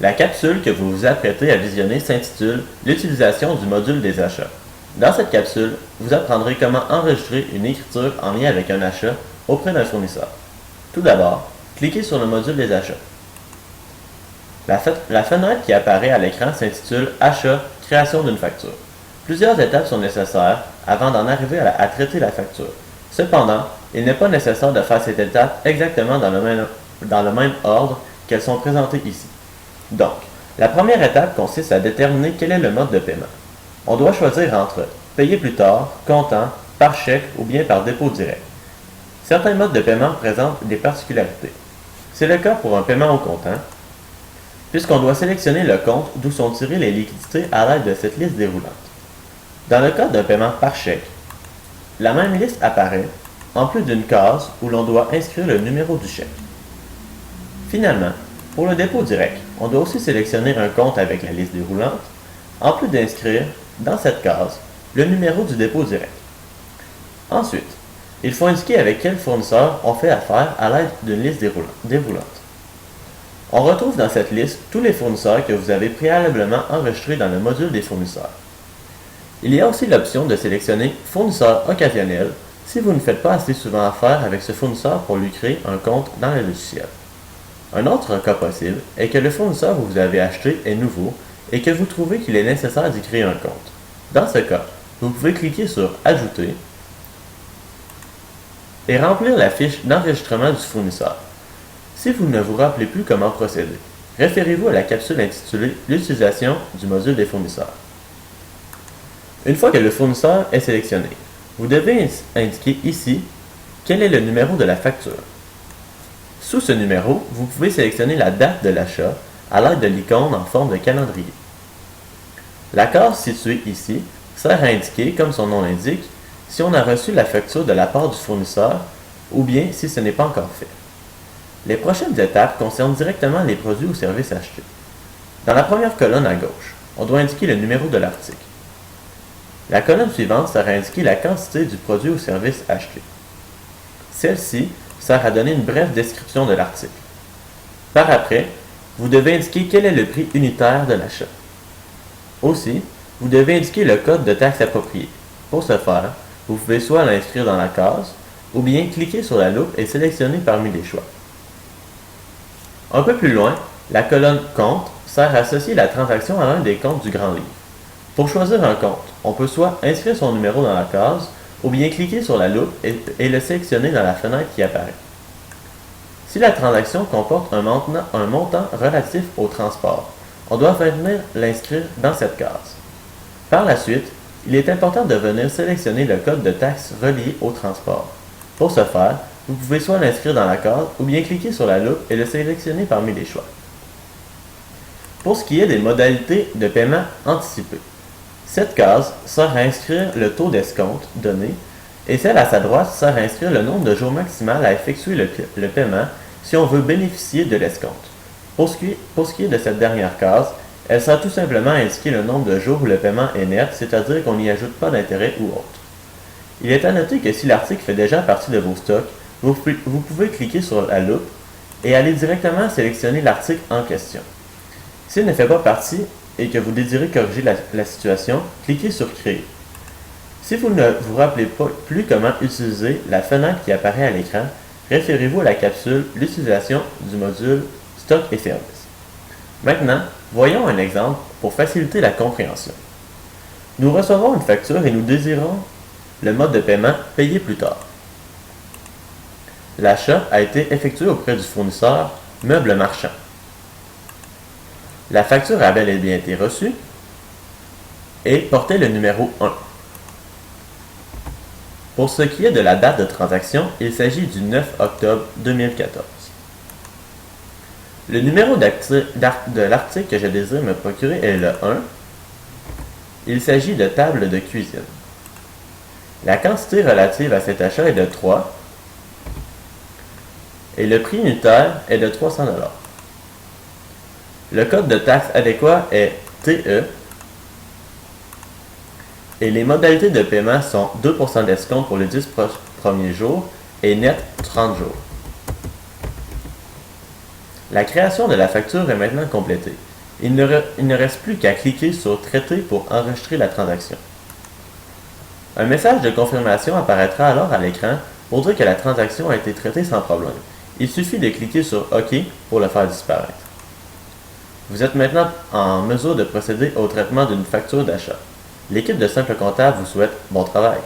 La capsule que vous vous apprêtez à visionner s'intitule « L'utilisation du module des achats ». Dans cette capsule, vous apprendrez comment enregistrer une écriture en lien avec un achat auprès d'un fournisseur. Tout d'abord, cliquez sur le module des achats. La fenêtre qui apparaît à l'écran s'intitule « Achat, création d'une facture ». Plusieurs étapes sont nécessaires avant d'en arriver à traiter la facture. Cependant, il n'est pas nécessaire de faire cette étape exactement dans le même ordre qu'elles sont présentées ici. Donc, la première étape consiste à déterminer quel est le mode de paiement. On doit choisir entre payer plus tard, comptant, par chèque ou bien par dépôt direct. Certains modes de paiement présentent des particularités. C'est le cas pour un paiement au comptant, puisqu'on doit sélectionner le compte d'où sont tirées les liquidités à l'aide de cette liste déroulante. Dans le cas d'un paiement par chèque, la même liste apparaît, en plus d'une case où l'on doit inscrire le numéro du chèque. Finalement, pour le dépôt direct, on doit aussi sélectionner un compte avec la liste déroulante, en plus d'inscrire, dans cette case, le numéro du dépôt direct. Ensuite, il faut indiquer avec quel fournisseur on fait affaire à l'aide d'une liste déroulante. On retrouve dans cette liste tous les fournisseurs que vous avez préalablement enregistrés dans le module des fournisseurs. Il y a aussi l'option de sélectionner « Fournisseur occasionnel » si vous ne faites pas assez souvent affaire avec ce fournisseur pour lui créer un compte dans le logiciel. Un autre cas possible est que le fournisseur que vous avez acheté est nouveau et que vous trouvez qu'il est nécessaire d'y créer un compte. Dans ce cas, vous pouvez cliquer sur « Ajouter » et remplir la fiche d'enregistrement du fournisseur. Si vous ne vous rappelez plus comment procéder, référez-vous à la capsule intitulée « L'utilisation du module des fournisseurs ». Une fois que le fournisseur est sélectionné, vous devez indiquer ici quel est le numéro de la facture. Sous ce numéro, vous pouvez sélectionner la date de l'achat à l'aide de l'icône en forme de calendrier. La case située ici sert à indiquer, comme son nom l'indique, si on a reçu la facture de la part du fournisseur ou bien si ce n'est pas encore fait. Les prochaines étapes concernent directement les produits ou services achetés. Dans la première colonne à gauche, on doit indiquer le numéro de l'article. La colonne suivante sert à indiquer la quantité du produit ou service acheté. Celle-ci sert à donner une brève description de l'article. Par après, vous devez indiquer quel est le prix unitaire de l'achat. Aussi, vous devez indiquer le code de taxe approprié. Pour ce faire, vous pouvez soit l'inscrire dans la case, ou bien cliquer sur la loupe et sélectionner parmi les choix. Un peu plus loin, la colonne « Compte » sert à associer la transaction à l'un des comptes du grand livre. Pour choisir un compte, on peut soit inscrire son numéro dans la case, ou bien cliquer sur la loupe et le sélectionner dans la fenêtre qui apparaît. Si la transaction comporte un montant relatif au transport, on doit venir l'inscrire dans cette case. Par la suite, il est important de venir sélectionner le code de taxe relié au transport. Pour ce faire, vous pouvez soit l'inscrire dans la case ou bien cliquer sur la loupe et le sélectionner parmi les choix. Pour ce qui est des modalités de paiement anticipé, cette case sert à inscrire le taux d'escompte donné et celle à sa droite sert à inscrire le nombre de jours maximal à effectuer le paiement si on veut bénéficier de l'escompte. Pour ce qui est de cette dernière case, elle sert tout simplement à indiquer le nombre de jours où le paiement est net, c'est-à-dire qu'on n'y ajoute pas d'intérêt ou autre. Il est à noter que si l'article fait déjà partie de vos stocks, vous pouvez cliquer sur la loupe et aller directement sélectionner l'article en question. S'il ne fait pas partie et que vous désirez corriger la situation, cliquez sur « Créer ». Si vous ne vous rappelez plus comment utiliser la fenêtre qui apparaît à l'écran, référez-vous à la capsule « L'utilisation du module Stock et services ». Maintenant, voyons un exemple pour faciliter la compréhension. Nous recevons une facture et nous désirons le mode de paiement « Payer plus tard ». L'achat a été effectué auprès du fournisseur « Meubles marchands ». La facture a bel et bien été reçue et portait le numéro 1. Pour ce qui est de la date de transaction, il s'agit du 9 octobre 2014. Le numéro de l'article que je désire me procurer est le 1. Il s'agit de table de cuisine. La quantité relative à cet achat est de 3 et le prix unitaire est de 300 $. Le code de taxe adéquat est TE et les modalités de paiement sont 2% d'escompte pour les 10 premiers jours et net 30 jours. La création de la facture est maintenant complétée. Il ne reste plus qu'à cliquer sur Traiter pour enregistrer la transaction. Un message de confirmation apparaîtra alors à l'écran pour dire que la transaction a été traitée sans problème. Il suffit de cliquer sur OK pour le faire disparaître. Vous êtes maintenant en mesure de procéder au traitement d'une facture d'achat. L'équipe de Simple Comptable vous souhaite bon travail.